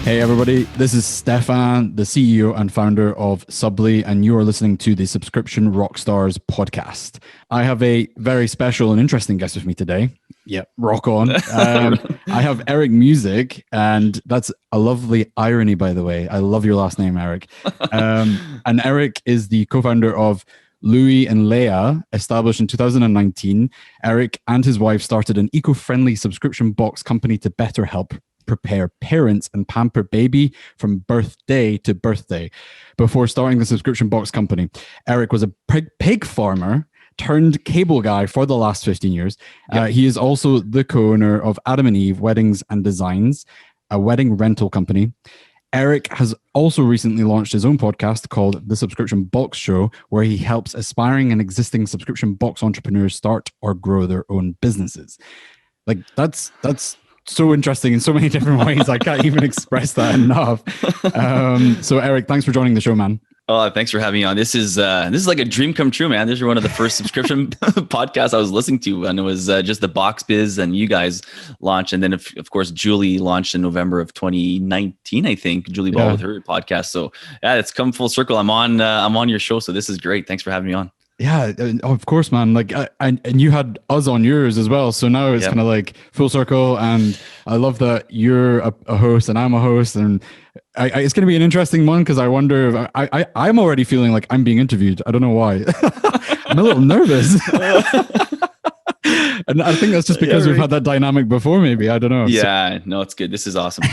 Hey everybody, this is Stefan, the CEO and founder of Subbly, and you are listening to the Subscription Rockstars podcast. I have a very special and interesting guest with me today. Yep, rock on. I have Eric Musick, and that's a lovely irony, by the way. I love your last name, Eric. And Eric is the co-founder of Louis and Lea, established in 2019. Eric and his wife started an eco-friendly subscription box company to better help prepare parents and pamper baby from birthday to birthday. Before starting the subscription box company, Eric was a pig farmer turned cable guy for the last 15 years. Yep. He is also the co-owner of Adam and Eve Weddings and Designs, a wedding rental company. Eric has also recently launched his own podcast called The Subscription Box Show, where he helps aspiring and existing subscription box entrepreneurs start or grow their own businesses. Like that's so interesting in so many different ways. I can't even express that enough. So Eric, thanks for joining the show, man. Oh, thanks for having me on. This is like a dream come true, man. This is one of the first subscription podcasts I was listening to, and it was just the Box Biz and you guys launched, and then of course Julie launched in November of 2019, I think. Julie Ball with her podcast. So yeah, it's come full circle. I'm on your show, so this is great. Thanks for having me on. Yeah, of course, man. Like, and you had us on yours as well. So now it's kind of like full circle. And I love that you're a host and I'm a host. And it's going to be an interesting one because I wonder if I'm already feeling like I'm being interviewed. I don't know why. I'm a little nervous. And I think that's just because we've had that dynamic before, maybe. I don't know. Yeah, no, it's good. This is awesome.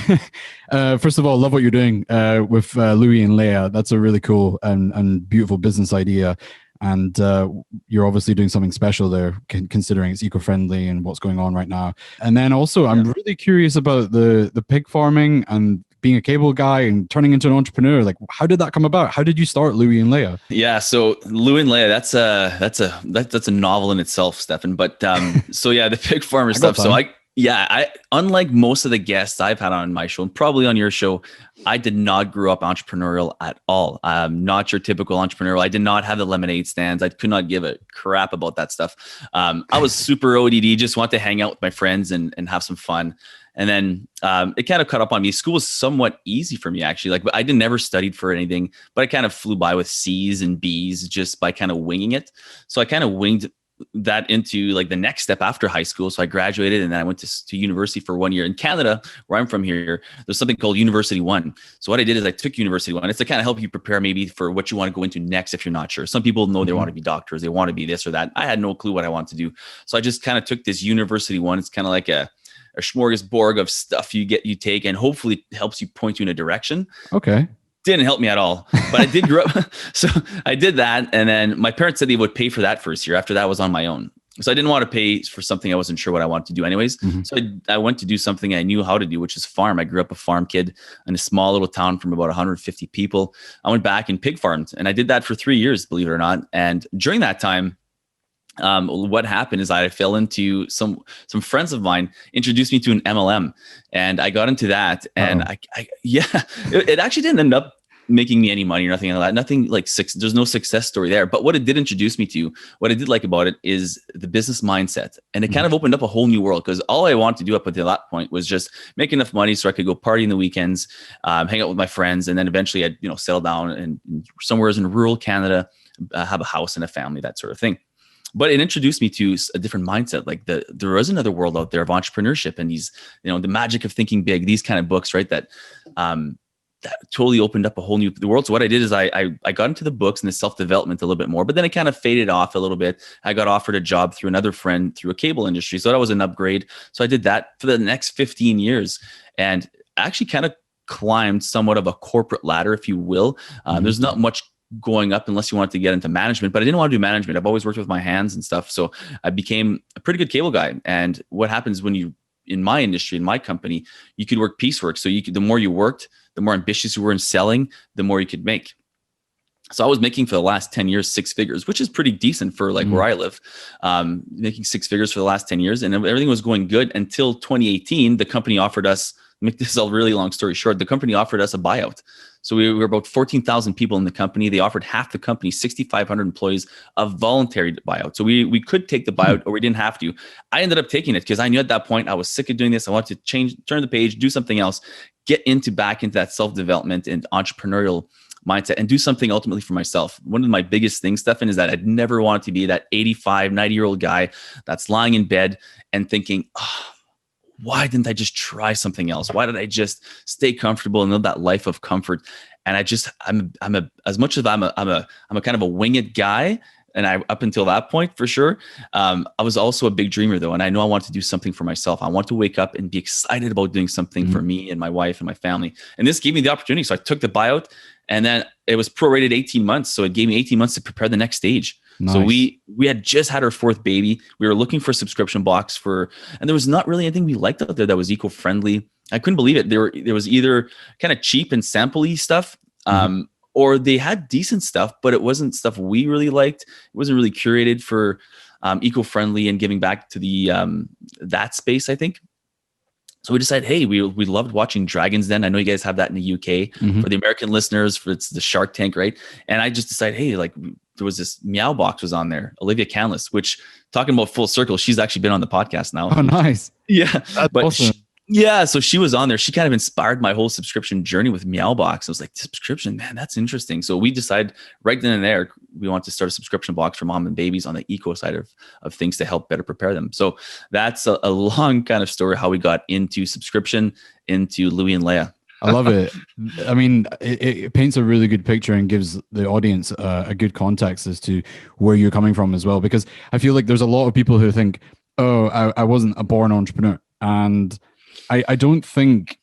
First of all, love what you're doing with Louis and Lea. That's a really cool and beautiful business idea. And you're obviously doing something special there, considering it's eco-friendly and what's going on right now. And then also, I'm really curious about the pig farming and being a cable guy and turning into an entrepreneur. Like, how did that come about? How did you start Louis and Lea? Yeah, so Louis and Lea, that's a novel in itself, Stefan. But so yeah, the pig farmer stuff. So I unlike most of the guests I've had on my show and probably on your show, I did not grow up entrepreneurial at all. Not your typical entrepreneurial. I did not have the lemonade stands. I could not give a crap about that stuff. I was super ODD, just want to hang out with my friends and have some fun. And then it kind of caught up on me. School was somewhat easy for me, actually. Like, I never studied for anything, but I kind of flew by with C's and B's just by kind of winging it. So I kind of winged that into like the next step after high school. So I graduated and then I went to university for 1 year. In Canada, where I'm from here, there's something called University One. So what I did is I took University One. It's to kind of help you prepare maybe for what you want to go into next if you're not sure. Some people know they want to be doctors. They want to be this or that. I had no clue what I wanted to do. So I just kind of took this University One. It's kind of like a smorgasbord of stuff you take, and hopefully it helps you point you in a direction. Okay. Didn't help me at all, but I did grow up. So I did that. And then my parents said they would pay for that first year. After that, I was on my own. So I didn't want to pay for something I wasn't sure what I wanted to do anyways. Mm-hmm. So I went to do something I knew how to do, which is farm. I grew up a farm kid in a small little town from about 150 people. I went back and pig farmed, and I did that for 3 years, believe it or not. And during that time, what happened is I fell into some friends of mine introduced me to an MLM, and I got into that. And it actually didn't end up making me any money or nothing like that. Nothing like there's no success story there. But what it did introduce me to, what I did like about it is the business mindset. And it kind of opened up a whole new world, because all I wanted to do up until that point was just make enough money so I could go party in the weekends, hang out with my friends. And then eventually I'd, settle down and somewhere in rural Canada, have a house and a family, that sort of thing. But it introduced me to a different mindset. Like there is another world out there of entrepreneurship and these, the magic of thinking big, these kind of books, right? That totally opened up a whole new world. So what I did is I got into the books and the self-development a little bit more, but then it kind of faded off a little bit. I got offered a job through another friend through a cable industry. So that was an upgrade. So I did that for the next 15 years and actually kind of climbed somewhat of a corporate ladder, if you will. There's not much going up unless you want to get into management, but I didn't want to do management. I've always worked with my hands and stuff. So I became a pretty good cable guy. And what happens when you, in my industry, in my company, you could work piecework. So the more you worked, the more ambitious you were in selling, the more you could make. So I was making for the last 10 years, 6 figures, which is pretty decent for like where I live, making 6 figures for the last 10 years. And everything was going good until 2018. The company offered us, make this a really long story short, the company offered us a buyout. So we were about 14,000 people in the company. They offered half the company, 6,500 employees, a voluntary buyout. So we could take the buyout or we didn't have to. I ended up taking it because I knew at that point I was sick of doing this. I wanted to turn the page, do something else. get back into that self-development and entrepreneurial mindset and do something ultimately for myself. One of my biggest things, Stefan, is that I'd never wanted to be that 85, 90-year-old guy that's lying in bed and thinking, oh, why didn't I just try something else? Why did I just stay comfortable and live that life of comfort? And I'm as much as I'm a kind of a winged guy, and up until that point, for sure, I was also a big dreamer though. And I know I want to do something for myself. I want to wake up and be excited about doing something for me and my wife and my family. And this gave me the opportunity. So I took the buyout, and then it was prorated 18 months. So it gave me 18 months to prepare the next stage. Nice. So we had just had our 4th baby. We were looking for a subscription box and there was not really anything we liked out there that was eco-friendly. I couldn't believe it. There was either kind of cheap and sample-y stuff, or they had decent stuff, but it wasn't stuff we really liked. It wasn't really curated for eco-friendly and giving back to the that space, I think. So we decided, hey, we loved watching Dragon's Den. I know you guys have that in the UK. For the American listeners, it's the Shark Tank, right? And I just decided, hey, like there was this Meow Box was on there, Olivia Canlis, which, talking about full circle, she's actually been on the podcast now. Oh, nice. Yeah. That's awesome. So she was on there. She kind of inspired my whole subscription journey with Meowbox. I was like, subscription, man, that's interesting. So we decided right then and there, we want to start a subscription box for mom and babies on the eco side of things to help better prepare them. So that's a long kind of story how we got into subscription, into Louis and Lea. I love it. I mean, it paints a really good picture and gives the audience a good context as to where you're coming from as well. Because I feel like there's a lot of people who think, oh, I wasn't a born entrepreneur. And I don't think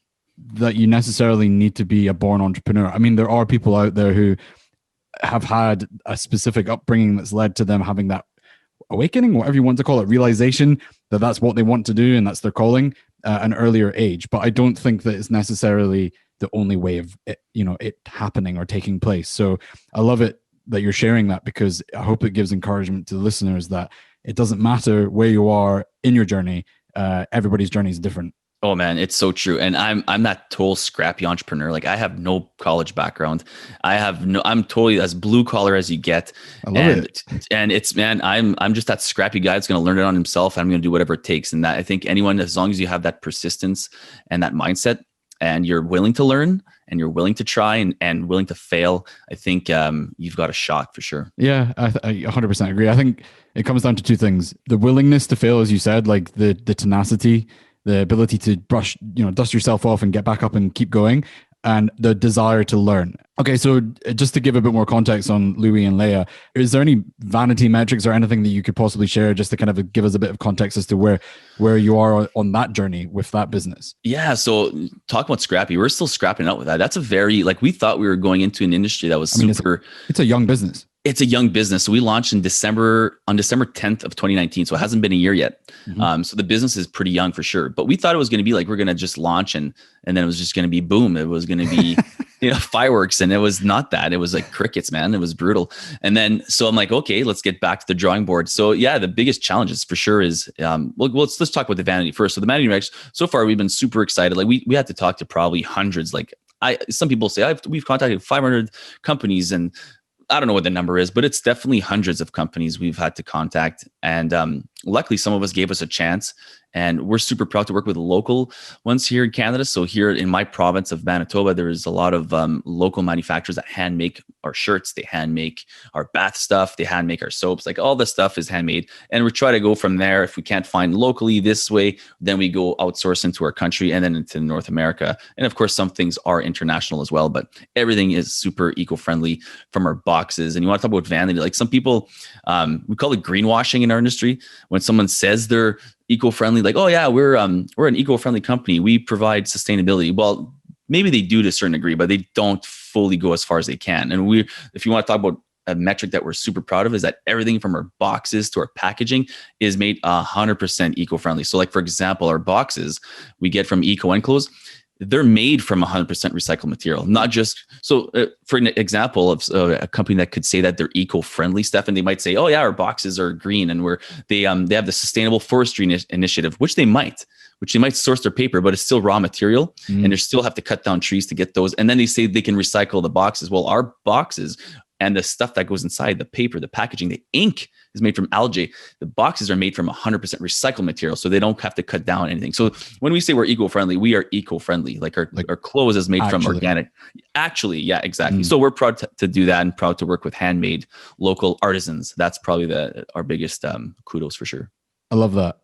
that you necessarily need to be a born entrepreneur. I mean, there are people out there who have had a specific upbringing that's led to them having that awakening, whatever you want to call it, realization that that's what they want to do and that's their calling at an earlier age. But I don't think that it's necessarily the only way of it, it happening or taking place. So I love it that you're sharing that, because I hope it gives encouragement to the listeners that it doesn't matter where you are in your journey. Everybody's journey is different. Oh man, it's so true. And I'm that total scrappy entrepreneur. Like I have no college background. I'm totally as blue collar as you get. I love it. And it's, man, I'm just that scrappy guy that's going to learn it on himself. And I'm going to do whatever it takes. And that, I think anyone, as long as you have that persistence and that mindset, and you're willing to learn and you're willing to try and willing to fail, I think you've got a shot for sure. Yeah, I 100% agree. I think it comes down to 2 things: the willingness to fail, as you said, like the tenacity, the ability to dust yourself off and get back up and keep going, and the desire to learn. Okay, so just to give a bit more context on Louis and Lea, is there any vanity metrics or anything that you could possibly share just to kind of give us a bit of context as to where you are on that journey with that business? Yeah, so talk about scrappy. We're still scrapping out with that. That's a very, we thought we were going into an industry that was super... It's a young business. It's a young business. So we launched on December 10th of 2019. So it hasn't been a year yet. So the business is pretty young for sure. But we thought it was going to be we're going to just launch and then it was just going to be boom. It was going to be fireworks, and it was not that. It was like crickets, man. It was brutal. And then so I'm like, okay, let's get back to the drawing board. So yeah, the biggest challenges for sure is let's talk about the vanity first. So the vanity metrics, so far we've been super excited. We had to talk to probably hundreds. Some people say we've contacted 500 companies, and I don't know what the number is, but it's definitely hundreds of companies we've had to contact. And luckily, some of us gave us a chance. And we're super proud to work with local ones here in Canada. So here in my province of Manitoba, there is a lot of local manufacturers that hand make our shirts. They hand make our bath stuff. They hand make our soaps. All this stuff is handmade. And we try to go from there. If we can't find locally this way, then we go outsource into our country and then into North America. And of course, some things are international as well, but everything is super eco-friendly from our boxes. And you want to talk about vanity, some people, we call it greenwashing in our industry. When someone says they're eco-friendly, oh yeah, we're an eco-friendly company, we provide sustainability. Well, maybe they do to a certain degree, but they don't fully go as far as they can. And if you want to talk about a metric that we're super proud of, is that everything from our boxes to our packaging is made 100% eco-friendly. So for example, our boxes we get from Eco Enclose, they're made from 100% recycled material, not just, for an example of a company that could say that they're eco-friendly, Stefan, they might say, oh yeah, our boxes are green and they have the Sustainable Forestry Initiative, which they might source their paper, but it's still raw material and they still have to cut down trees to get those. And then they say they can recycle the boxes. Well, our boxes And the stuff that goes inside, the paper, the packaging, the ink is made from algae. The boxes are made from 100% recycled material, so they don't have to cut down anything. So when we say we're eco-friendly, we are eco-friendly. Like our clothes is made from organic. Actually, yeah, exactly. So we're proud to do that and proud to work with handmade local artisans. That's probably our biggest kudos for sure. I love that.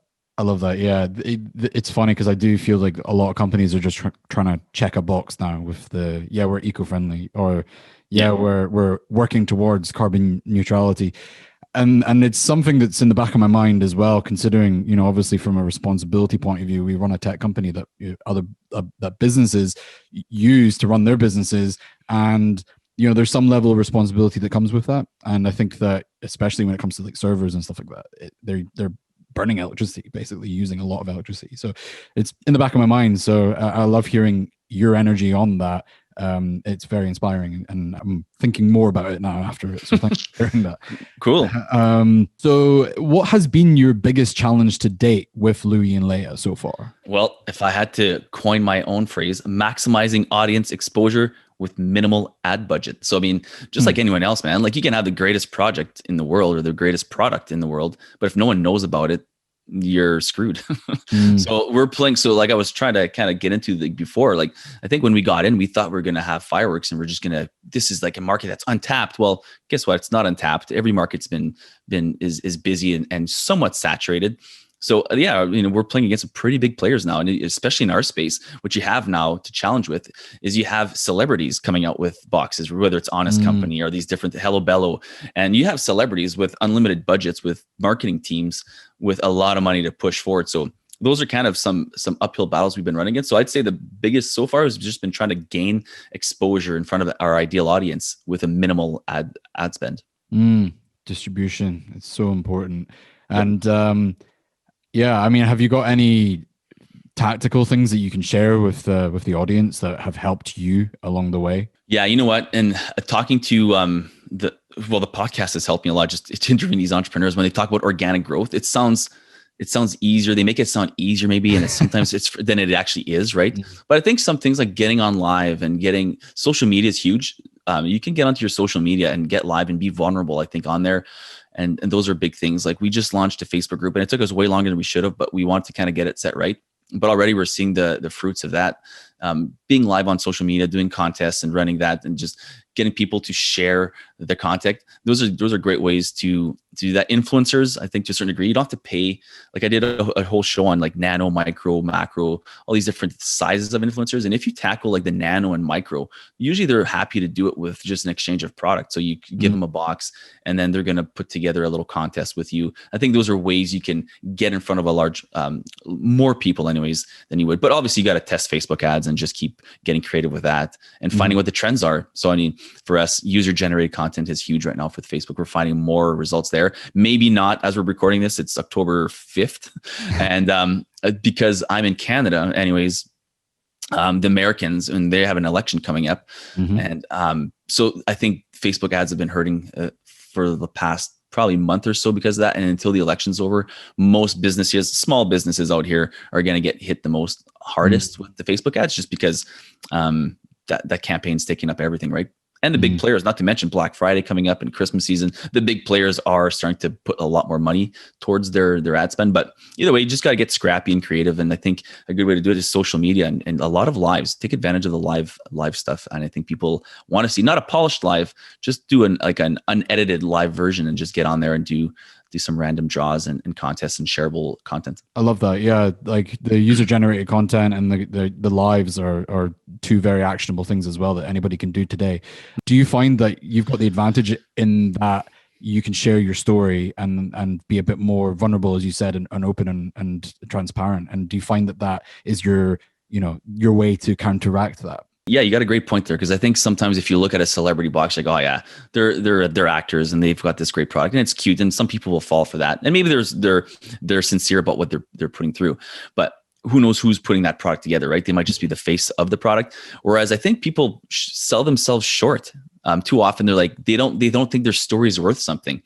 Yeah, it's funny because I do feel like a lot of companies are just trying to check a box now with we're eco-friendly, or we're working towards carbon neutrality, and it's something that's in the back of my mind as well. Considering, obviously from a responsibility point of view, we run a tech company that that businesses use to run their businesses, and there's some level of responsibility that comes with that. And I think that especially when it comes to like servers and stuff like that, they're burning electricity, basically using a lot of electricity. So it's in the back of my mind. So I love hearing your energy on that. It's very inspiring, and I'm thinking more about it now after it. So thanks for sharing that. Cool. So what has been your biggest challenge to date with Louis and Lea so far? Well, if I had to coin my own phrase, maximizing audience exposure with minimal ad budget. So, I mean, just like anyone else, man, like you can have the greatest project in the world or the greatest product in the world, but if no one knows about it, you're screwed. So we're playing. So like I was trying to kind of get into before, like I think when we got in, we thought we were going to have fireworks and we're just going to, this is like a market that's untapped. Well, guess what? It's not untapped. Every market's is busy and somewhat saturated. So yeah, we're playing against some pretty big players now, and especially in our space, what you have now to challenge with is you have celebrities coming out with boxes, whether it's Honest Company or these different Hello Bello, and you have celebrities with unlimited budgets, with marketing teams, with a lot of money to push forward. So those are kind of some uphill battles we've been running against. So I'd say the biggest so far has just been trying to gain exposure in front of our ideal audience with a minimal ad spend. Distribution, it's so important. And yeah, I mean, have you got any tactical things that you can share with the audience that have helped you along the way? Yeah, you know what? And talking to the podcast has helped me a lot, just to interview these entrepreneurs when they talk about organic growth. It sounds easier. They make it sound easier maybe, and sometimes it's than it actually is, right? But I think some things like getting on live and getting social media is huge. You can get onto your social media and get live and be vulnerable, I think, on there. And those are big things. Like we just launched a Facebook group and it took us way longer than we should have, but we wanted to kind of get it set right. But already we're seeing the fruits of that. Being live on social media, doing contests and running that, and just getting people to share the content. Those are great ways to do that. Influencers, I think to a certain degree, you don't have to pay. Like I did a whole show on like nano, micro, macro, all these different sizes of influencers. And if you tackle like the nano and micro, usually they're happy to do it with just an exchange of product. So you give them a box and then they're going to put together a little contest with you. I think those are ways you can get in front of a large, more people anyways than you would. But obviously you got to test Facebook ads and just keep getting creative with that and finding what the trends are. So I mean, for us, user generated content is huge right now for Facebook. We're finding more results there. Maybe not as we're recording this, it's October 5th. And because I'm in Canada anyways, the Americans, and they have an election coming up. And so I think Facebook ads have been hurting for the past probably month or so because of that. And until the election's over, most businesses, small businesses out here are going to get hit the most hardest with the Facebook ads, just because that campaign's taking up everything, right? And the big players, not to mention Black Friday coming up and Christmas season, the big players are starting to put a lot more money towards their ad spend. But either way, you just got to get scrappy and creative. And I think a good way to do it is social media and a lot of lives. Take advantage of the live stuff. And I think people want to see not a polished live, just do an unedited live version and just get on there and do some random draws and contests and shareable content. I love that. Yeah, like the user generated content and the lives are two very actionable things as well that anybody can do today. Do you find that you've got the advantage in that you can share your story and be a bit more vulnerable, as you said, and open and transparent? And do you find that is your way to counteract that? Yeah, you got a great point there, because I think sometimes if you look at a celebrity box, like, oh yeah, they're actors and they've got this great product and it's cute, and some people will fall for that, and maybe they're sincere about what they're putting through, but who knows who's putting that product together, right? They might just be the face of the product. Whereas I think people sell themselves short. Too often they're like, they don't think their story is worth something.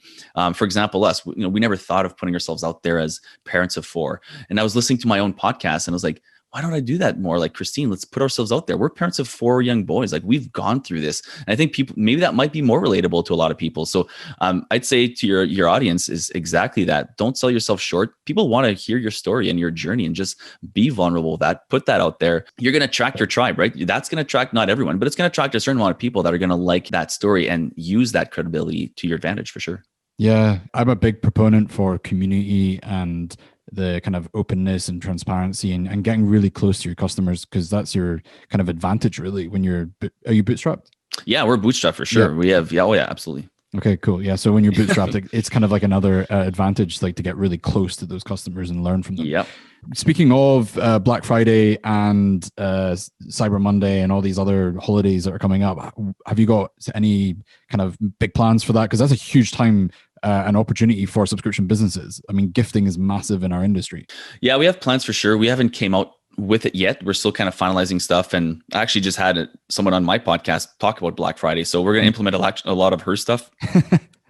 For example, us, we never thought of putting ourselves out there as parents of 4. And I was listening to my own podcast and I was like, why don't I do that more? Like, Christine, let's put ourselves out there. We're parents of 4 young boys. Like, we've gone through this. And I think people, maybe that might be more relatable to a lot of people. So I'd say to your audience is exactly that. Don't sell yourself short. People want to hear your story and your journey, and just be vulnerable with that. Put that out there. You're going to attract your tribe, right? That's going to attract not everyone, but it's going to attract a certain amount of people that are going to like that story and use that credibility to your advantage for sure. Yeah, I'm a big proponent for community and the kind of openness and transparency and getting really close to your customers, because that's your kind of advantage really when are you bootstrapped? Yeah, we're bootstrapped for sure. Yeah. We have, yeah, oh yeah, absolutely. Okay, cool. Yeah. So when you're bootstrapped, it's kind of like another advantage, like to get really close to those customers and learn from them. Yep. Speaking of Black Friday and Cyber Monday and all these other holidays that are coming up, have you got any kind of big plans for that? Because that's a huge time, an opportunity for subscription businesses. I mean, gifting is massive in our industry. Yeah, we have plans for sure. We haven't came out with it yet. We're still kind of finalizing stuff. And I actually just had someone on my podcast talk about Black Friday. So we're going to implement a lot of her stuff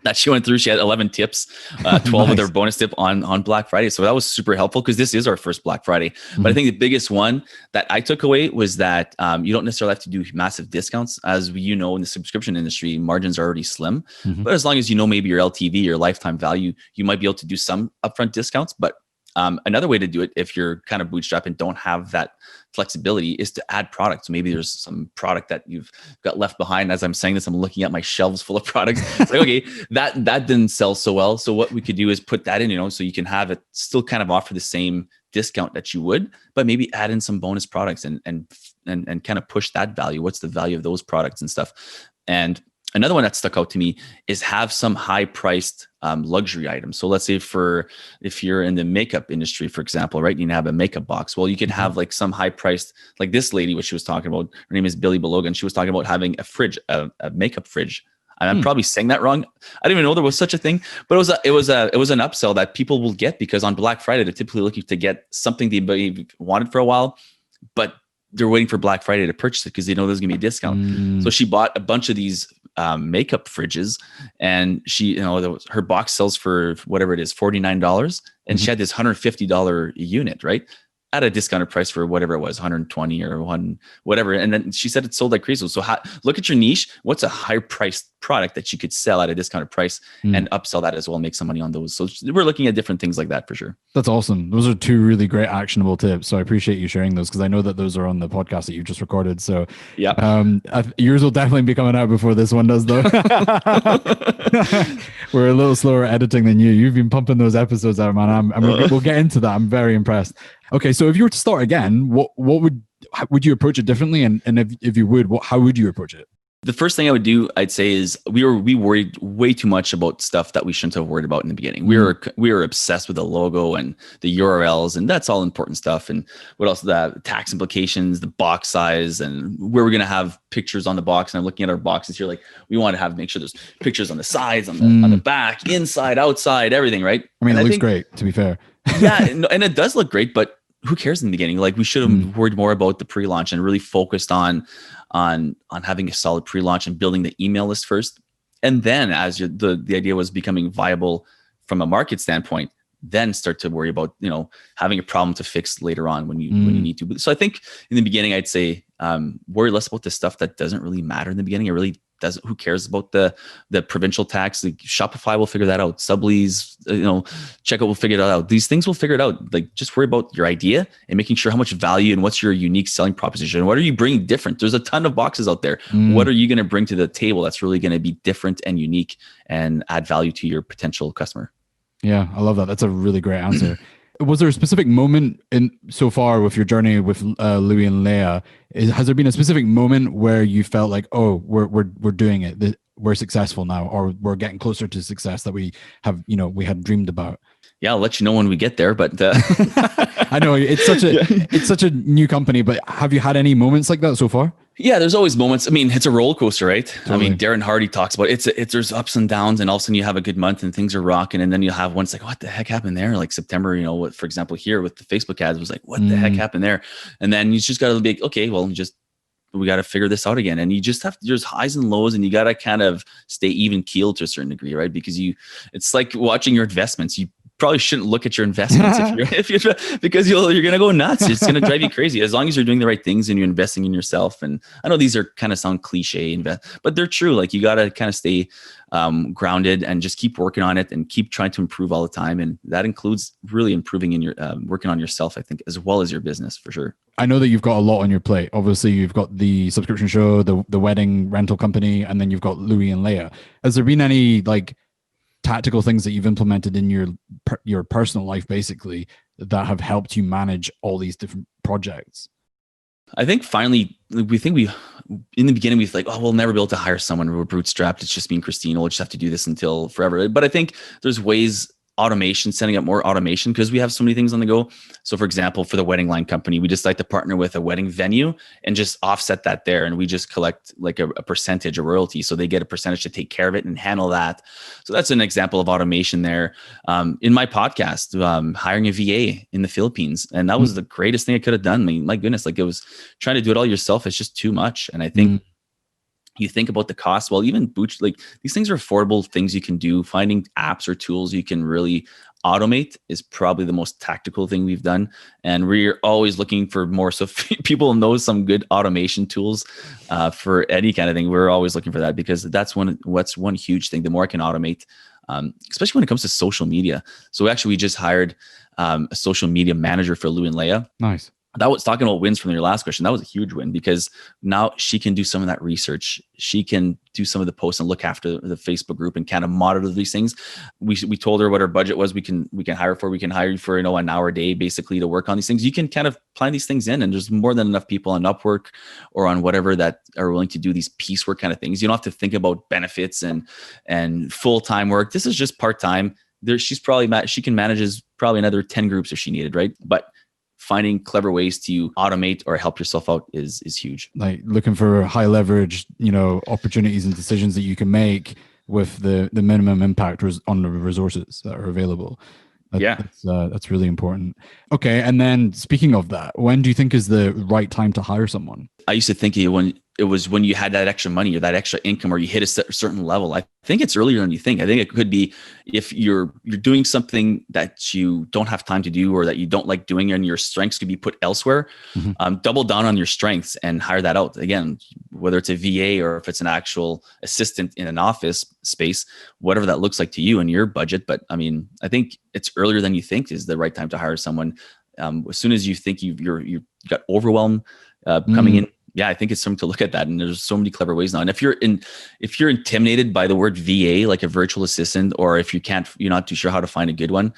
that she went through. She had 11 tips, 12 nice. Of their bonus tip on Black Friday. So that was super helpful because this is our first Black Friday. Mm-hmm. But I think the biggest one that I took away was that you don't necessarily have to do massive discounts. As in the subscription industry, margins are already slim. Mm-hmm. But as long as maybe your LTV, your lifetime value, you might be able to do some upfront discounts. But another way to do it, if you're kind of bootstrapped and don't have that flexibility, is to add products. Maybe there's some product that you've got left behind. As I'm saying this, I'm looking at my shelves full of products. It's like, okay, that didn't sell so well. So what we could do is put that in, so you can have it still kind of offer the same discount that you would, but maybe add in some bonus products and kind of push that value. What's the value of those products and stuff? And another one that stuck out to me is have some high-priced luxury items. So let's say if you're in the makeup industry, for example, right, you have a makeup box. Well, you could have like some high-priced, like this lady, what she was talking about. Her name is Billy Belogan. She was talking about having a fridge, a makeup fridge. And I'm probably saying that wrong. I didn't even know there was such a thing, but it was an upsell that people will get because on Black Friday they're typically looking to get something they wanted for a while, but they're waiting for Black Friday to purchase it because they know there's gonna be a discount. So she bought a bunch of these makeup fridges, and she, her box sells for whatever it is, $49, and she had this $150 unit, right, at a discounted price for whatever it was, 120 or whatever. And then she said it sold like crazy. So look at your niche. What's a high priced product that you could sell at a discounted price and upsell that as well, make some money on those. So we're looking at different things like that for sure. That's awesome. Those are 2 really great actionable tips. So I appreciate you sharing those, because I know that those are on the podcast that you just recorded. So yeah, yours will definitely be coming out before this one does, though. We're a little slower editing than you. You've been pumping those episodes out, man. We'll get into that. I'm very impressed. Okay, so if you were to start again, what would you approach it differently? And if you would, how would you approach it? The first thing I would do, I'd say, is we worried way too much about stuff that we shouldn't have worried about in the beginning. We were obsessed with the logo and the URLs, and that's all important stuff. And what else? The tax implications, the box size, and where we're going to have pictures on the box. And I'm looking at our boxes here, like we want to make sure there's pictures on the sides, on the back, inside, outside, everything, right? I mean, it looks great, to be fair. Yeah, and it does look great, but who cares in the beginning? Like, we should have worried more about the pre-launch and really focused on having a solid pre-launch and building the email list first. And then as the idea was becoming viable from a market standpoint, then start to worry about, having a problem to fix later on when you need to. So I think in the beginning, I'd say worry less about the stuff that doesn't really matter in the beginning. It really doesn't. Who cares about the provincial tax? Like, Shopify will figure that out. Subbly's, Checkout will figure that out. These things will figure it out. Like, just worry about your idea and making sure how much value and what's your unique selling proposition. What are you bringing different? There's a ton of boxes out there. What are you going to bring to the table that's really going to be different and unique and add value to your potential customer? Yeah, I love that. That's a really great answer. Was there a specific moment so far with your journey with Louis and Lea? Has there been a specific moment where you felt like, oh, we're doing it, we're successful now, or we're getting closer to success that we have, we had dreamed about? Yeah, I'll let you know when we get there. But I know it's such a new company, but have you had any moments like that so far? Yeah, there's always moments. I mean, it's a roller coaster, right? Totally. I mean, Darren Hardy talks about there's ups and downs, and all of a sudden you have a good month and things are rocking, and then you'll have one like, what the heck happened there? Like September, for example, here with the Facebook ads was like, what the heck happened there? And then you just got to be like, okay, well, just we got to figure this out again. And you just have to, there's highs and lows, and you got to kind of stay even keeled to a certain degree, right? Because it's like watching your investments. You probably shouldn't look at your investments because you're going to go nuts. It's going to drive you crazy. As long as you're doing the right things and you're investing in yourself. And I know these are kind of sound cliche, but they're true. Like you got to kind of stay grounded and just keep working on it and keep trying to improve all the time. And that includes really improving in your working on yourself, I think, as well as your business for sure. I know that you've got a lot on your plate. Obviously, you've got the subscription show, the wedding rental company, and then you've got Louis and Lea. Has there been any like tactical things that you've implemented in your personal life, basically, that have helped you manage all these different projects? I think finally, in the beginning, we like, oh, we'll never be able to hire someone. We're bootstrapped. It's just me and Christine. We'll just have to do this until forever. But I think there's ways, automation, setting up more automation because we have so many things on the go. So for example, for the wedding line company, we just like to partner with a wedding venue and just offset that there. And we just collect like a percentage of royalty. So they get a percentage to take care of it and handle that. So that's an example of automation there. In my podcast, hiring a VA in the Philippines. And that was the greatest thing I could have done. I mean, my goodness, like it was trying to do it all yourself. It's just too much. And I think you think about the cost. Well, even like these things are affordable things you can do. Finding apps or tools you can really automate is probably the most tactical thing we've done. And we're always looking for more. So if people know some good automation tools for any kind of thing, we're always looking for that because that's one huge thing. The more I can automate, especially when it comes to social media. So actually we just hired a social media manager for Louis and Lea. Nice. That was talking about wins from your last question. That was a huge win because now she can do some of that research. She can do some of the posts and look after the Facebook group and kind of monitor these things. We told her what our budget was. We can hire for. We can hire you for an hour a day basically to work on these things. You can kind of plan these things in, and there's more than enough people on Upwork or on whatever that are willing to do these piecework kind of things. You don't have to think about benefits and full time work. This is just part time. She can manage probably another 10 groups if she needed, right? But finding clever ways to automate or help yourself out is huge. Like looking for high leverage, opportunities and decisions that you can make with the minimum impact on the resources that are available. That's really important. Okay. And then speaking of that, when do you think is the right time to hire someone? I used to think when you had that extra money or that extra income or you hit a certain level. I think it's earlier than you think. I think it could be if you're doing something that you don't have time to do or that you don't like doing and your strengths could be put elsewhere. Double down on your strengths and hire that out. Again, whether it's a VA or if it's an actual assistant in an office space, whatever that looks like to you and your budget. But I mean, I think it's earlier than you think is the right time to hire someone. As soon as you think you got overwhelmed coming in, I think it's something to look at that. And there's so many clever ways now. And if you're intimidated by the word VA, like a virtual assistant, or if you're not too sure how to find a good one,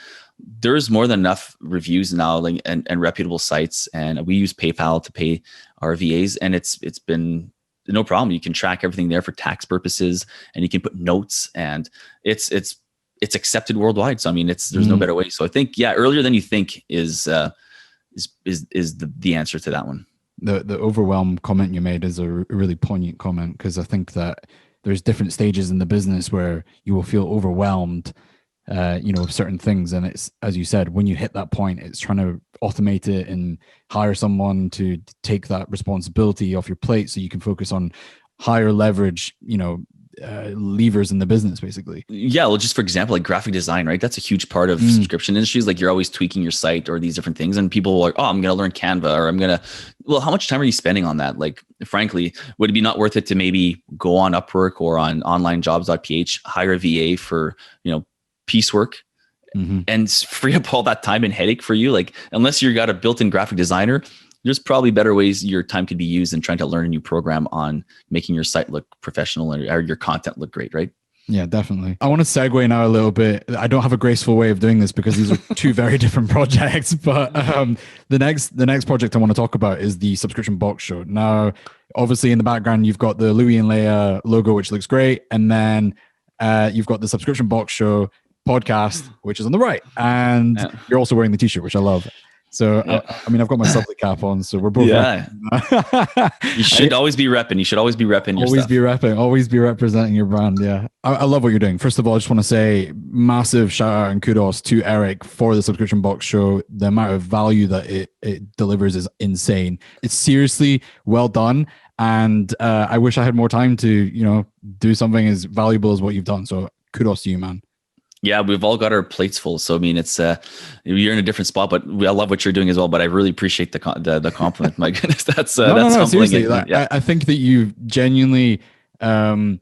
there's more than enough reviews now and reputable sites. And we use PayPal to pay our VAs, and it's been no problem. You can track everything there for tax purposes, and you can put notes, and it's accepted worldwide. So I mean, there's no better way. So I think earlier than you think is the answer to that one. The overwhelm comment you made is a really poignant comment, because I think that there's different stages in the business where you will feel overwhelmed, with certain things. And it's, as you said, when you hit that point, it's trying to automate it and hire someone to take that responsibility off your plate so you can focus on higher leverage, levers in the business, basically. Yeah. Well, just for example, like graphic design, right? That's a huge part of subscription industries. Like you're always tweaking your site or these different things, and people are like, oh, I'm going to learn Canva, or how much time are you spending on that? Like, frankly, would it be not worth it to maybe go on Upwork or on onlinejobs.ph, hire a VA for, piecework and free up all that time and headache for you? Like, unless you got a built-in graphic designer, there's probably better ways your time could be used in trying to learn a new program on making your site look professional or your content look great, right? Yeah, definitely. I want to segue now a little bit. I don't have a graceful way of doing this because these are two very different projects. But the next project I want to talk about is the subscription box show. Now, obviously in the background, you've got the Louis and Lea logo, which looks great. And then you've got the subscription box show podcast, which is on the right. And you're also wearing the t-shirt, which I love. So, Yeah. I mean, I've got my Subbly cap on, so we're both. Yeah. You should always be repping. You should always be repping your always stuff. be repping, always be representing your brand. Yeah. I love what you're doing. First of all, I just want to say massive shout out and kudos to Eric for the subscription box show. The amount of value that it delivers is insane. It's seriously well done. And I wish I had more time to, do something as valuable as what you've done. So kudos to you, man. Yeah, we've all got our plates full. So I mean, it's you're in a different spot, but I love what you're doing as well. But I really appreciate the compliment. My goodness, that's no, seriously. Yeah. I think that you've genuinely done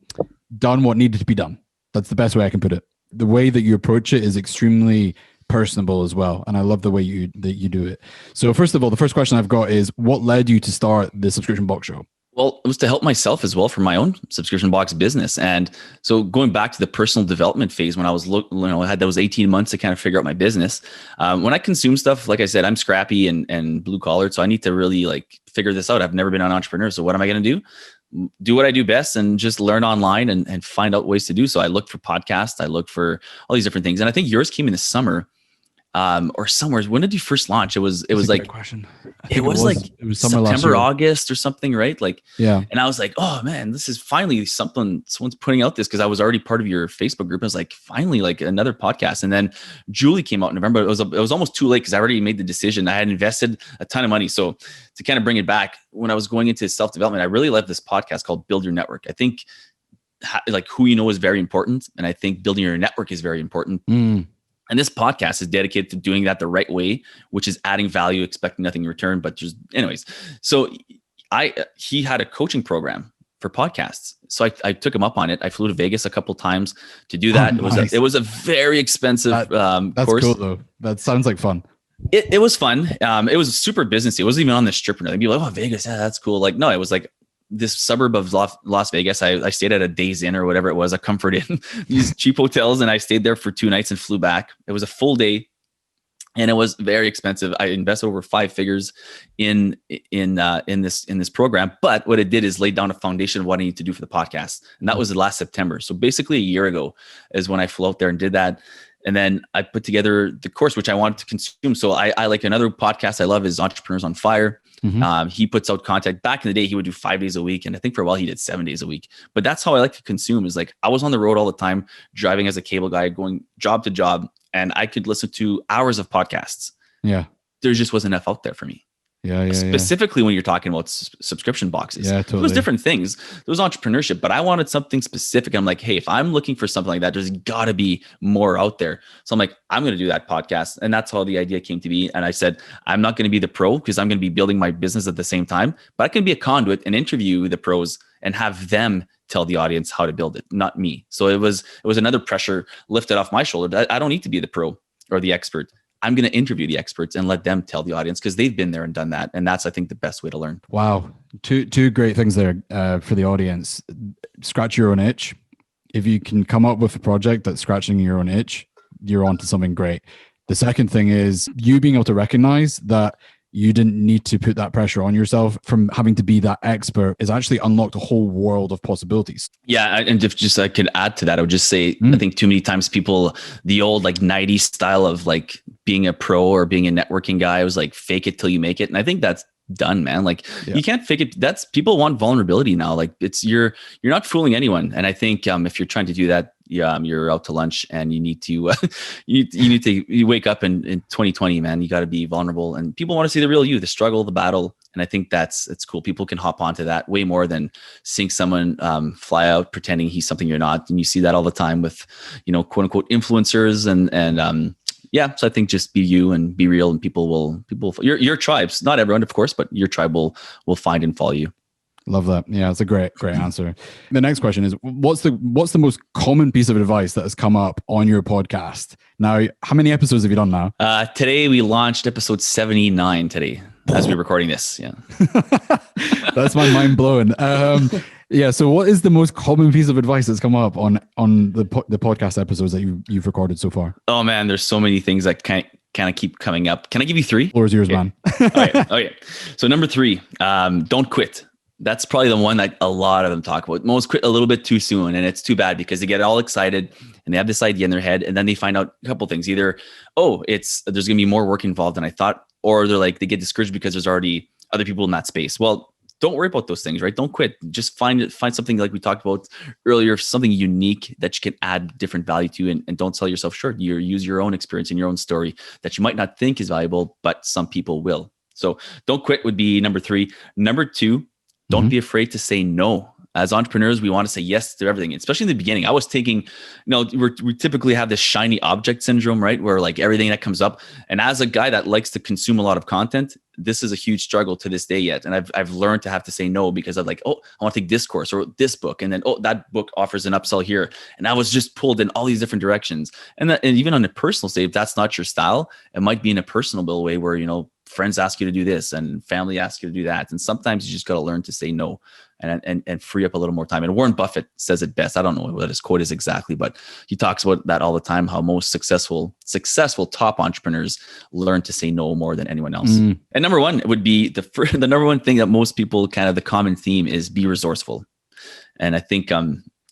what needed to be done. That's the best way I can put it. The way that you approach it is extremely personable as well, and I love the way you do it. So first of all, the first question I've got is, what led you to start the subscription box show? Well, it was to help myself as well for my own subscription box business. And so going back to the personal development phase when I was, I had those 18 months to kind of figure out my business. When I consume stuff, like I said, I'm scrappy and blue collar. So I need to really figure this out. I've never been an entrepreneur. So what am I going to do what I do best and just learn online and find out ways to do. So I looked for podcasts. I looked for all these different things. And I think yours came in the summer. Or somewhere. When did you first launch? It was like question. It was September, August or something, right? Yeah. And I was like, oh man, this is finally someone's putting out this, because I was already part of your Facebook group. I was like, finally, another podcast. And then Julie came out in November. It was almost too late because I already made the decision. I had invested a ton of money. So to kind of bring it back, when I was going into self-development, I really loved this podcast called Build Your Network. I think who you know is very important. And I think building your network is very important. And this podcast is dedicated to doing that the right way, which is adding value, expecting nothing in return. But just anyways, so he had a coaching program for podcasts. So I took him up on it. I flew to Vegas a couple times to do that. Oh, nice. It was a very expensive that's course. Cool though. That sounds like fun. It was fun. It was super businessy. It wasn't even on the strip or nothing. People were like, oh, Vegas, yeah, that's cool. No, it was this suburb of Las Vegas. I stayed at a Days Inn or whatever it was, a Comfort Inn, these cheap hotels. And I stayed there for 2 nights and flew back. It was a full day and it was very expensive. I invested over 5 figures in this program. But what it did is laid down a foundation of what I need to do for the podcast. And that was last September. So basically a year ago is when I flew out there and did that. And then I put together the course, which I wanted to consume. So I like another podcast I love is Entrepreneurs on Fire. Mm-hmm. He puts out content. Back in the day, he would do 5 days a week. And I think for a while he did 7 days a week. But that's how I like to consume is I was on the road all the time, driving as a cable guy, going job to job. And I could listen to hours of podcasts. Yeah. There just wasn't enough out there for me. Yeah. Specifically when you're talking about subscription boxes. Yeah, totally. It was different things. There was entrepreneurship, but I wanted something specific. I'm like, hey, if I'm looking for something like that, there's got to be more out there. So I'm like, I'm going to do that podcast. And that's how the idea came to be. And I said, I'm not going to be the pro because I'm going to be building my business at the same time, but I can be a conduit and interview the pros and have them tell the audience how to build it, not me. So it was another pressure lifted off my shoulder. I don't need to be the pro or the expert. I'm going to interview the experts and let them tell the audience because they've been there and done that. And that's, I think, the best way to learn. Wow. Two great things there for the audience. Scratch your own itch. If you can come up with a project that's scratching your own itch, you're onto something great. The second thing is you being able to recognize that you didn't need to put that pressure on yourself from having to be that expert is actually unlocked a whole world of possibilities. Yeah. And if just I could add to that, I would just say, I think too many times people, the old 90s style of being a pro or being a networking guy was fake it till you make it. And I think that's done, man. You can't fake it. That's people want vulnerability now. You're not fooling anyone. And I think if you're trying to do that, you're out to lunch and you need to you wake up in 2020, man. You got to be vulnerable and people want to see the real you, the struggle, the battle. And I think it's cool. People can hop onto that way more than seeing someone fly out pretending he's something you're not. And you see that all the time with, quote unquote influencers and yeah. So I think just be you and be real and people will your tribes, not everyone, of course, but your tribe will find and follow you. Love that. Yeah, it's a great answer. The next question is, what's the most common piece of advice that has come up on your podcast? Now, how many episodes have you done now? Today we launched episode 79 today as we're recording this. Yeah. That's my mind blown. Yeah. So what is the most common piece of advice that's come up on the podcast episodes that you've recorded so far? Oh man, there's so many things that kind of keep coming up. Can I give you 3? Floor is yours, man. Okay. So number 3, don't quit. That's probably the one that a lot of them talk about. Most quit a little bit too soon. And it's too bad because they get all excited and they have this idea in their head and then they find out a couple things. Either, there's going to be more work involved than I thought. or they get discouraged because there's already other people in that space. Well, don't worry about those things, right? Don't quit. Just find something like we talked about earlier, something unique that you can add different value to, and don't sell yourself short. Use your own experience and your own story that you might not think is valuable, but some people will. So don't quit would be number 3. Number 2, don't be afraid to say no. As entrepreneurs, we want to say yes to everything, especially in the beginning. I was taking, we typically have this shiny object syndrome, right? Where like everything that comes up. And as a guy that likes to consume a lot of content, this is a huge struggle to this day yet. And I've learned to have to say no because I'm like, oh, I want to take this course or this book. And then, oh, that book offers an upsell here. And I was just pulled in all these different directions. And even on a personal state, if that's not your style, it might be in a personal way where, friends ask you to do this and family asks you to do that. And sometimes you just got to learn to say no and free up a little more time. And Warren Buffett says it best. I don't know what his quote is exactly, but he talks about that all the time, how most successful top entrepreneurs learn to say no more than anyone else. And number 1 would be the number 1 thing that most people the common theme is be resourceful. And I think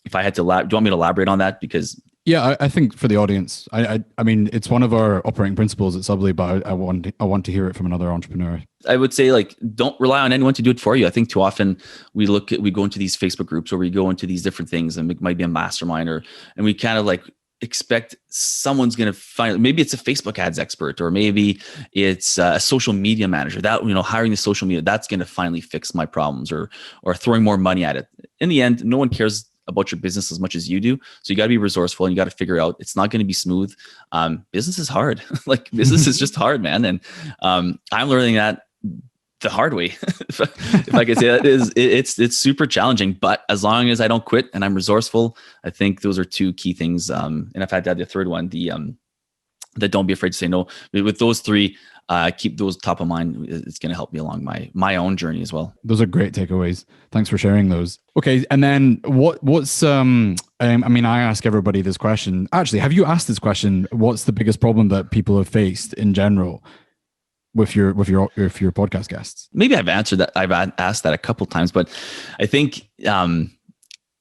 if I had to, do you want me to elaborate on that? Because yeah, I think for the audience, I mean, it's one of our operating principles at Subbly, but I want to hear it from another entrepreneur. I would say don't rely on anyone to do it for you. I think too often we go into these Facebook groups or we go into these different things, and it might be a mastermind and we kind of expect someone's going to find, maybe it's a Facebook ads expert, or maybe it's a social media manager that, hiring the social media, that's going to finally fix my problems, or throwing more money at it. In the end, no one cares about your business as much as you do. So you got to be resourceful and you got to figure out, it's not going to be smooth. Business is hard. Business is just hard, man. And I'm learning that the hard way. if I could say that, it's super challenging, but as long as I don't quit and I'm resourceful, I think those are 2 key things. And if I had to add the third one, that don't be afraid to say no. With those 3, keep those top of mind. It's going to help me along my own journey as well. Those are great takeaways. Thanks for sharing those. Okay. And then what's, I mean, I ask everybody this question. Actually, have you asked this question? What's the biggest problem that people have faced in general with your podcast guests? Maybe I've answered that. I've asked that a couple of times, but I think,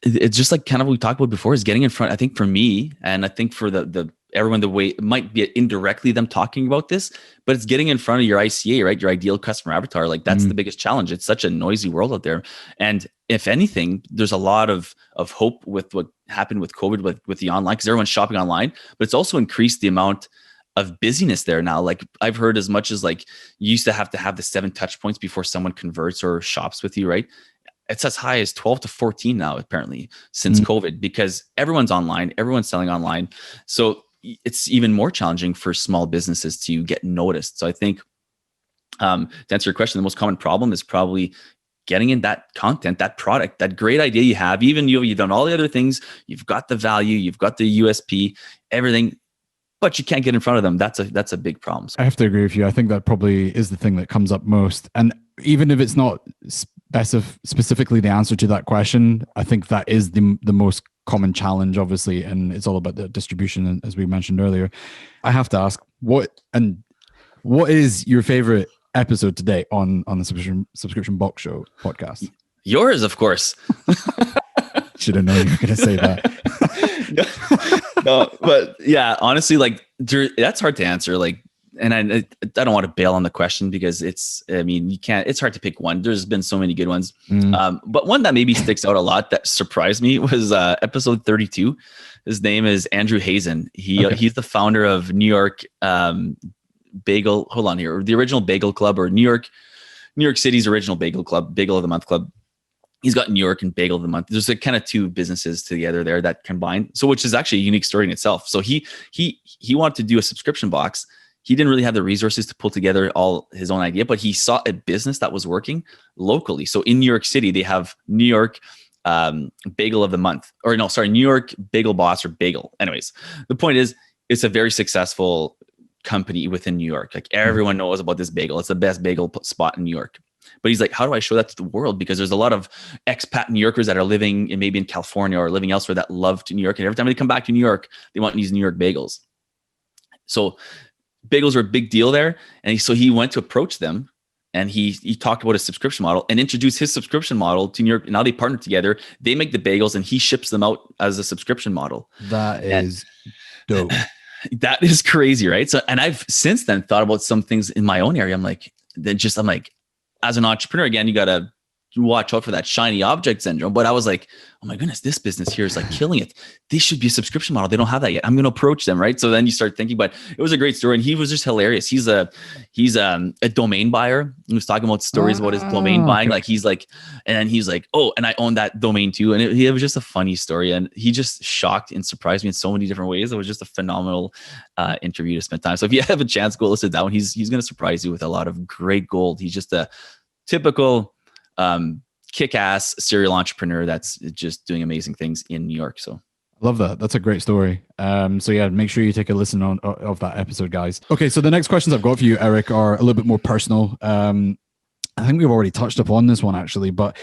it's just kind of what we talked about before, is getting in front. I think for me, and I think for everyone, the way it might be indirectly them talking about this, but it's getting in front of your ICA, right? Your ideal customer avatar. That's the biggest challenge. It's such a noisy world out there. And if anything, there's a lot of hope with what happened with COVID, with the online, because everyone's shopping online, but it's also increased the amount of busyness there now. I've heard as much as you used to have the 7 touch points before someone converts or shops with you, right? It's as high as 12 to 14 now, apparently, since COVID, because everyone's online, everyone's selling online. So it's even more challenging for small businesses to get noticed. So I think to answer your question, the most common problem is probably getting in that content, that product, that great idea you have. Even you've done all the other things, you've got the value, you've got the USP, everything, but you can't get in front of them. That's a big problem. I have to agree with you. I think that probably is the thing that comes up most. And even if it's not specifically the answer to that question, I think that is the most common challenge, obviously, and it's all about the distribution, as we mentioned earlier. I have to ask, what is your favorite episode today on the Subscription Box Show podcast? Yours, of course. Should have known you were going to say that. No, but yeah, honestly, that's hard to answer. And I don't want to bail on the question because it's hard to pick one. There's been so many good ones. But one that maybe sticks out a lot that surprised me was episode 32. His name is Andrew Hazen. He's the founder of New York Bagel. Hold on here. The original Bagel Club, or New York City's original Bagel Club, Bagel of the Month Club. He's got New York and Bagel of the Month. There's kind of 2 businesses together there that combine. So, which is actually a unique story in itself. So he wanted to do a subscription box. He didn't really have the resources to pull together all his own idea, but he saw a business that was working locally. So in New York City, they have New York Bagel of the Month, New York Bagel Boss or Bagel. Anyways, the point is, it's a very successful company within New York. Everyone knows about this bagel. It's the best bagel spot in New York. But he's like, how do I show that to the world? Because there's a lot of expat New Yorkers that are living maybe in California or living elsewhere that love New York. And every time they come back to New York, they want these New York bagels. So bagels are a big deal there. And so he went to approach them, and he talked about a subscription model and introduced his subscription model to New York. Now they partner together. They make the bagels and he ships them out as a subscription model. That is dope. That is crazy, right? So, and I've since then thought about some things in my own area. I'm like, as an entrepreneur, again, you got to watch out for that shiny object syndrome. But I was like, oh my goodness, this business here is like killing it. This should be a subscription model. They don't have that yet. I'm going to approach them, right? So then you start thinking, but it was a great story. And he was just hilarious. He's a domain buyer. He was talking about stories about his domain buying. Okay. Like he's like, and he's like, oh, and I own that domain too. And it was just a funny story. And he just shocked and surprised me in so many different ways. It was just a phenomenal interview to spend time. So if you have a chance, go listen to that one. He's going to surprise you with a lot of great gold. He's just a typical kick-ass serial entrepreneur that's just doing amazing things in New York. So I love that. That's a great story. So yeah, make sure you take a listen of that episode, guys. Okay, so the next questions I've got for you, Eric, are a little bit more personal. I think we've already touched upon this one actually, but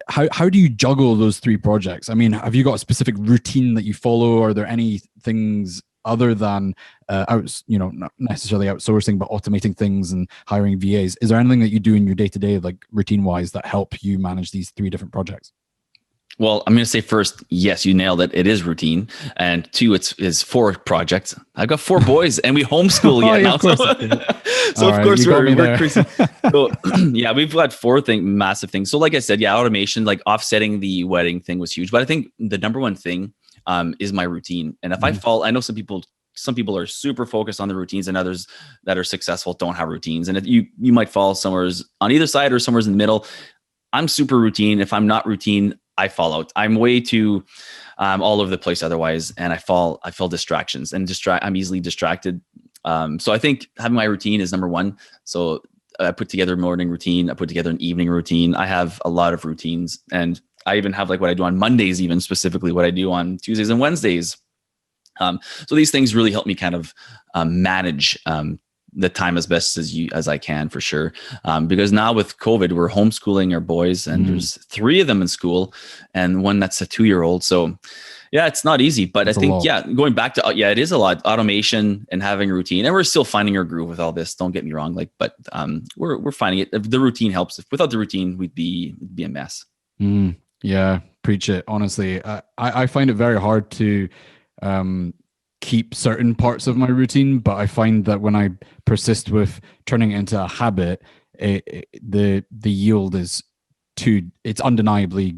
how do you juggle those 3 projects? I mean, have you got a specific routine that you follow? Are there any things other than not necessarily outsourcing, but automating things and hiring VAs? Is there anything that you do in your day-to-day, like routine-wise, that help you manage these 3 different projects? Well, I'm going to say first, yes, you nailed it. It is routine. And 2, it's 4 projects. I've got 4 boys and we homeschool yet now. So of course we're crazy. So yeah, we've got 4 massive things. So like I said, yeah, automation, like offsetting the wedding thing was huge. But I think the number one thing is my routine. And if I fall, I know some people are super focused on the routines, and others that are successful don't have routines. And you might fall somewhere on either side or somewhere in the middle. I'm super routine. If I'm not routine, I fall out. I'm way too all over the place otherwise, and I fall distractions and I'm easily distracted. So I think having my routine is number one. So I put together a morning routine. I put together an evening routine. I have a lot of routines, and I even have like what I do on Mondays, even specifically what I do on Tuesdays and Wednesdays. So these things really help me kind of manage the time as best as I can, for sure. Because now with COVID, we're homeschooling our boys, and there's 3 of them in school, and one that's a 2-year-old. So yeah, it's not easy, but I think, going back to, it is a lot. Automation and having a routine, and we're still finding our groove with all this. Don't get me wrong. But we're finding it. The routine helps. Without the routine, we'd be a mess. Yeah. Preach it. Honestly, I find it very hard to, keep certain parts of my routine, but I find that when I persist with turning it into a habit, the yield is it's undeniably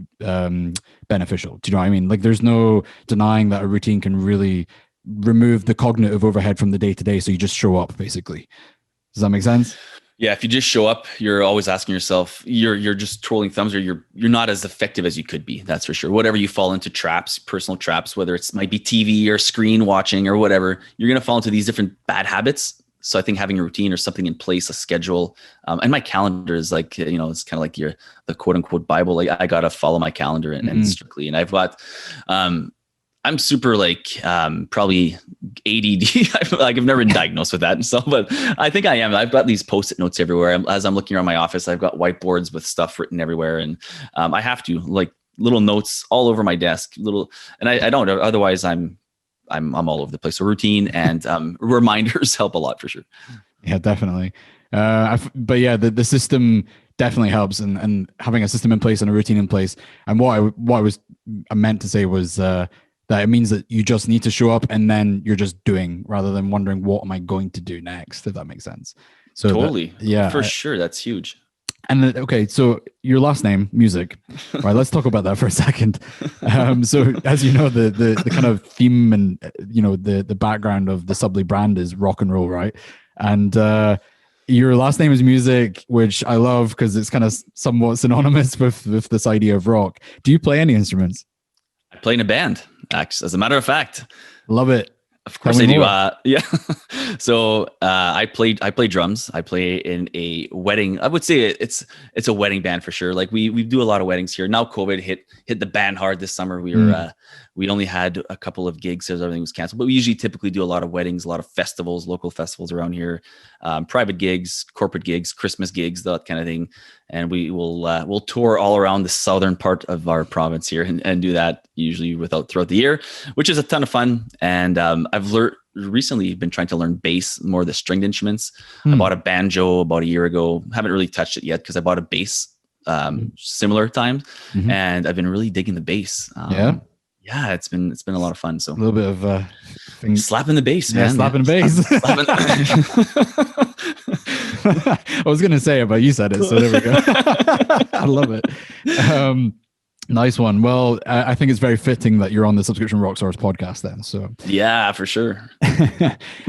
beneficial. Do you know what I mean? Like, there's no denying that a routine can really remove the cognitive overhead from the day to day. So you just show up, basically. Does that make sense? Yeah, if you just show up, you're always asking yourself, you're just twirling thumbs, or you're not as effective as you could be. That's for sure. Whatever you fall into traps, personal traps, whether it's might be TV or screen watching or whatever, you're going to fall into these different bad habits. So I think having a routine or something in place, a schedule, and my calendar is like, it's kind of like the quote unquote Bible. Like, I got to follow my calendar and strictly. And I've got, I'm super probably ADD. I've never been diagnosed with that and stuff, but I think I am. I've got these Post-it notes everywhere. As I'm looking around my office, I've got whiteboards with stuff written everywhere, and I have to, like, little notes all over my desk. And I don't. Otherwise, I'm all over the place. So routine and reminders help a lot, for sure. Yeah, definitely. But yeah, the system definitely helps, and having a system in place and a routine in place. And what I meant to say was that it means that you just need to show up, and then you're just doing, rather than wondering what am I going to do next, if that makes sense. So totally. For sure. That's huge. And okay, so your last name, Musick. Right, let's talk about that for a second. So as you know, the kind of theme and the background of the Subbly brand is rock and roll, right? And your last name is Musick, which I love because it's kind of somewhat synonymous with this idea of rock. Do you play any instruments? I play in a band, actually, as a matter of fact. Love it. Of course I do. Yeah. So I play drums. I play in a wedding. I would say it's a wedding band for sure. Like we do a lot of weddings here. Now COVID hit the band hard this summer. We only had a couple of gigs as everything was canceled, but we usually typically do a lot of weddings, a lot of festivals, local festivals around here, private gigs, corporate gigs, Christmas gigs, that kind of thing. And we'll tour all around the southern part of our province here and do that usually throughout the year, which is a ton of fun. And I've recently been trying to learn bass, more of the stringed instruments. I bought a banjo about a year ago. Haven't really touched it yet because I bought a bass similar time, and I've been really digging the bass. Yeah, it's been a lot of fun. So A little bit of slapping the bass, man. Slapping bass. I was going to say it, but you said it. So there we go. I love it. Nice one. Well, I think it's very fitting that you're on the Subscription Rockstars podcast then. So yeah, for sure.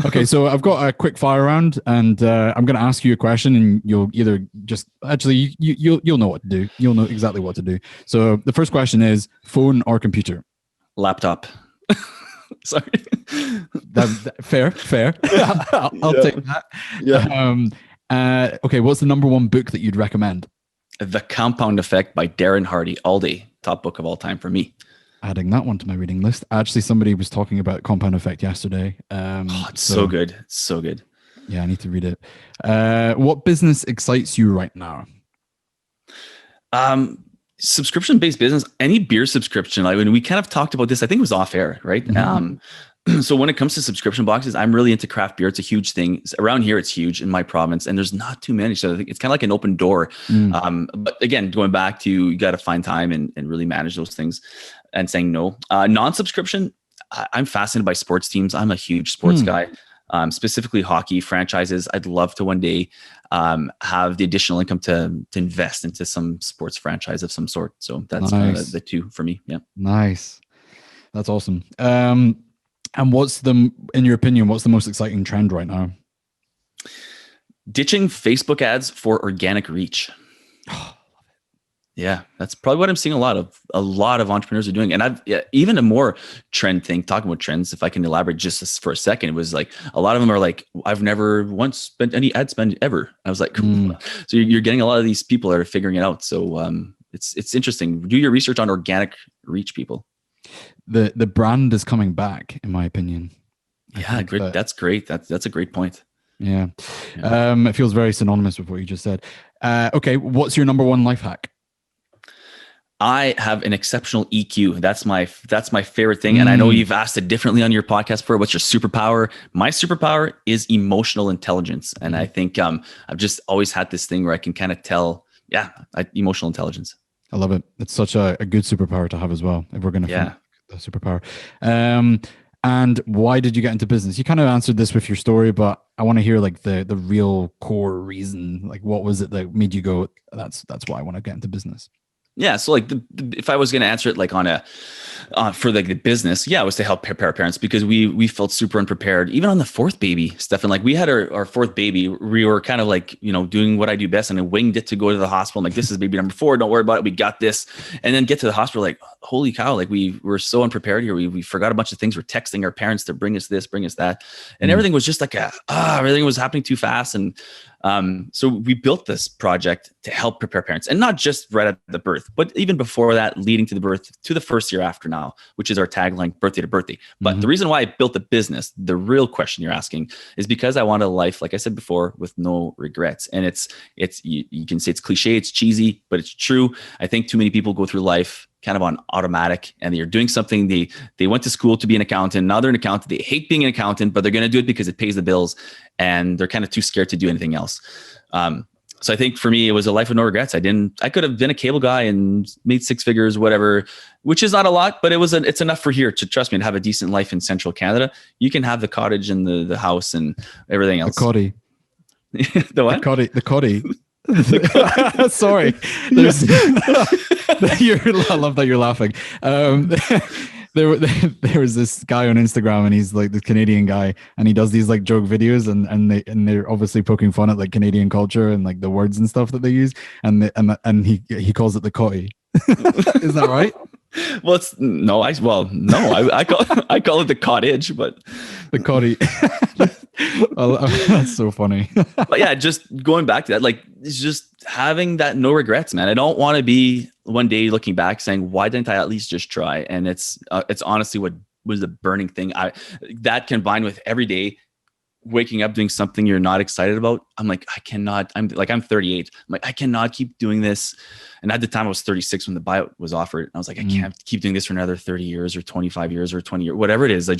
Okay, so I've got a quick fire round, and I'm going to ask you a question, and you'll either just actually you'll know what to do. You'll know exactly what to do. So the first question is phone or computer? Laptop. Sorry. Fair. I'll take that. Yeah. Okay, what's the number one book that you'd recommend? The Compound Effect by Darren Hardy. All day. Top book of all time for me. Adding that one to my reading list. Actually, somebody was talking about Compound Effect yesterday. It's so good. It's so good. Yeah, I need to read it. What business excites you right now? Subscription-based business, any beer subscription. Like when we kind of talked about this, I think it was off air, right? Mm-hmm. So when it comes to subscription boxes, I'm really into craft beer. It's a huge thing. Around here, it's huge in my province, and there's not too many. So I think it's kind of like an open door. But again, going back to, you got to find time and really manage those things and saying no. Non-subscription, I'm fascinated by sports teams. I'm a huge sports guy, specifically hockey franchises. I'd love to one day have the additional income to invest into some sports franchise of some sort. So that's kind of the two for me. Yeah. Nice. That's awesome. And in your opinion, what's the most exciting trend right now? Ditching Facebook ads for organic reach. Yeah, that's probably what I'm seeing a lot of entrepreneurs are doing. And even a more trend thing, talking about trends, if I can elaborate just for a second, it was like, a lot of them are like, I've never once spent any ad spend ever. I was like, so you're getting a lot of these people that are figuring it out. So it's interesting. Do your research on organic reach, people. The brand is coming back, in my opinion. Yeah, great. That's great. That's a great point. Yeah. It feels very synonymous with what you just said. Okay, what's your number one life hack? I have an exceptional EQ. That's my favorite thing. And I know you've asked it differently on your podcast before. What's your superpower? My superpower is emotional intelligence. And I think I've just always had this thing where I can kind of tell, emotional intelligence. I love it. It's such a good superpower to have as well, if we're going to find the superpower. And why did you get into business? You kind of answered this with your story, but I want to hear like the real core reason. Like, what was it that made you go, that's why I want to get into business? Yeah. So like if I was going to answer it like on for like the business, it was to help prepare parents, because we felt super unprepared. Even on the fourth baby, Stefan, like we had our fourth baby, we were kind of like, doing what I do best, and I winged it to go to the hospital. I'm like, this is baby number 4. Don't worry about it. We got this. And then get to the hospital, like, holy cow, like we were so unprepared here. We forgot a bunch of things. We're texting our parents to bring us this, bring us that. And everything was just like everything was happening too fast. And so we built this project to help prepare parents, and not just right at the birth, but even before that, leading to the birth, to the first year after now, which is our tagline, birthday to birthday. But the reason why I built the business, the real question you're asking, is because I wanted a life, like I said before, with no regrets. And it's you can say it's cliche, it's cheesy, but it's true. I think too many people go through life kind of on automatic, and they're doing something. They went to school to be an accountant. Now they're an accountant. They hate being an accountant, but they're going to do it because it pays the bills, and they're kind of too scared to do anything else. So I think for me, it was a life with no regrets. I could have been a cable guy and made 6 figures, whatever, which is not a lot, but it's enough for here to, trust me, to have a decent life in central Canada. You can have the cottage and the house and everything else. The cotty. The what? The cotty. Sorry. I love that you're laughing. There was this guy on Instagram, and he's like the Canadian guy, and he does these like joke videos, and they're obviously poking fun at like Canadian culture and like the words and stuff that they use, and he calls it the cotty. Is that right? Well, I call it the cottage, but the cotty. That's so funny. But yeah, just going back to that, like, it's just having that no regrets, man. I don't want to be one day looking back saying, why didn't I at least just try? And it's honestly what was the burning thing. That combined with every day waking up doing something you're not excited about. I'm like, I'm 38. I'm like, I cannot keep doing this. And at the time I was 36 when the buyout was offered. And I was like, I can't keep doing this for another 30 years or 25 years or 20 years, whatever it is. I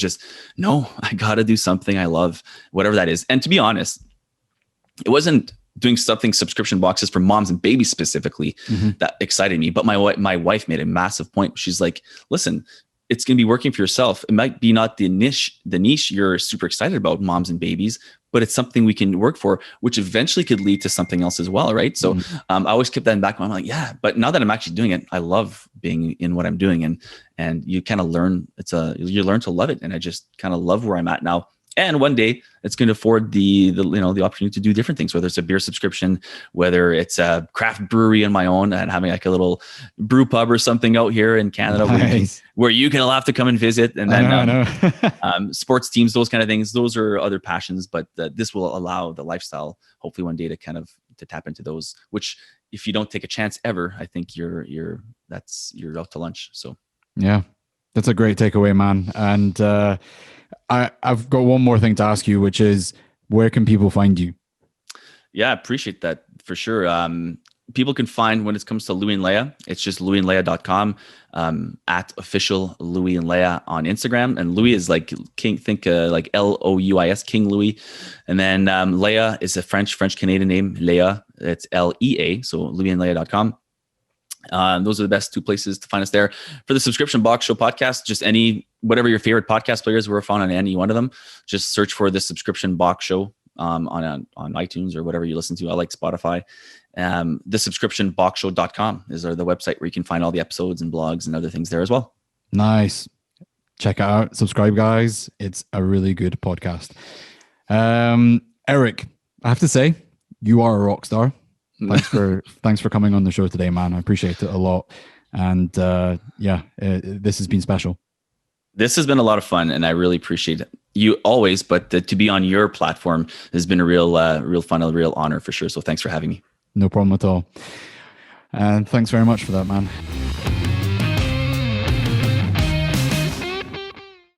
got to do something I love, whatever that is. And to be honest, it wasn't doing something subscription boxes for moms and babies specifically that excited me. But my wife made a massive point. She's like, listen, it's going to be working for yourself. It might be not the niche you're super excited about, moms and babies, but it's something we can work for, which eventually could lead to something else as well, right? So I always kept that in the back of my mind. I'm like, yeah, but now that I'm actually doing it, I love being in what I'm doing, and you kind of learn. You learn to love it, and I just kind of love where I'm at now. And one day it's going to afford the opportunity to do different things, whether it's a beer subscription, whether it's a craft brewery on my own and having like a little brew pub or something out here in Canada where you can have to come and visit. And then sports teams, those kind of things, those are other passions, but this will allow the lifestyle hopefully one day to tap into those, which if you don't take a chance ever, I think you're out to lunch. So yeah, that's a great takeaway, man. And, I've got one more thing to ask you, which is, where can people find you? Yeah, I appreciate that for sure. People can find, when it comes to Louis and Lea, it's just louisandlea.com, at official Louis and Lea on Instagram. And Louis is like King, think like Louis, King Louis. And then Lea is a French Canadian name, Lea. It's Lea, so louisandlea.com. Those are the best two places to find us there. For the Subscription Box Show podcast, just whatever your favorite podcast players, we're found on any one of them. Just search for the Subscription Box Show on iTunes or whatever you listen to. I like Spotify. The subscriptionboxshow.com is the website where you can find all the episodes and blogs and other things there as well. Nice. Check it out. Subscribe, guys. It's a really good podcast. Eric, I have to say, you are a rock star. Thanks for coming on the show today, man. I appreciate it a lot. And this has been special. This has been a lot of fun, and I really appreciate you always. But to be on your platform has been a real fun, a real honor for sure. So thanks for having me. No problem at all. And thanks very much for that, man.